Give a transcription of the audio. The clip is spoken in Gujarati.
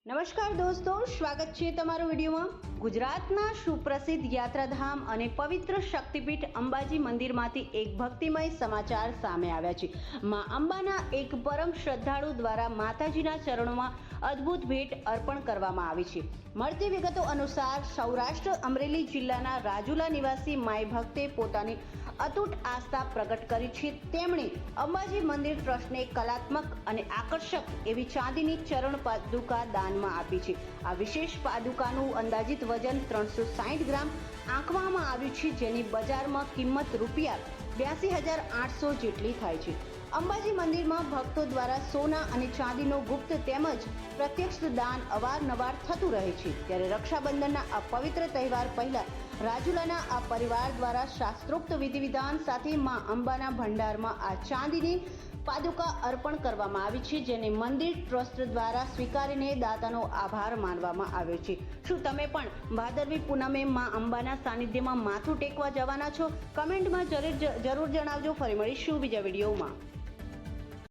નમસ્કાર દોસ્તો, સ્વાગત છે તમારો વિડીયોમાં। ગુજરાતના સુપ્રસિદ્ધ યાત્રાધામ અને પવિત્ર શક્તિપીઠ અંબાજી મંદિરમાંથી એક ભક્તિમય સમાચાર સામે આવ્યા છે। માં અંબાના એક પરમ શ્રદ્ધાળુ દ્વારા માતાજીના ચરણોમાં અદ્ભુત ભેટ અર્પણ કરવામાં આવી છે। મળતી વિગતો અનુસાર સૌરાષ્ટ્ર અમરેલી જિલ્લાના રાજુલા નિવાસી માય ભક્તે પોતાની અતૂટ આસ્થા પ્રગટ કરી છે। તેમણે અંબાજી મંદિર ટ્રસ્ટને કલાત્મક અને આકર્ષક એવી ચાંદીની ચરણ પાદુકા દાનમાં આપી છે। આ વિશેષ પાદુકાનું અંદાજિત વજન 360 ગ્રામ આંકવામાં આવ્યું છે, જેની બજારમાં કિંમત ₹82,800 જેટલી થાય છે। અંબાજી મંદિરમાં ભક્તો દ્વારા સોના અને ચાંદીનો ગુપ્ત તેમજ પ્રત્યક્ષ દાન અવારનવાર થતું રહે છે। ત્યારે રક્ષાબંધનના આ પવિત્ર તહેવાર પહેલા રાજુલાના આ પરિવાર દ્વારા શાસ્ત્રોક્ત વિધિ વિધાન સાથે માં અંબાના ભંડારમાં આ ચાંદીની પાદુકા અર્પણ કરવામાં આવી છે, જેને મંદિર ટ્રસ્ટ દ્વારા સ્વીકારીને દાતાનો આભાર માનવામાં આવ્યો છે। શું તમે પણ ભાદરવી પૂનમે માં અંબાના સાનિધ્યમાં માથું ટેકવા જવાના છો? કમેન્ટમાં જરૂર જણાવજો। ફરી મળીશું બીજા વિડીયોમાં।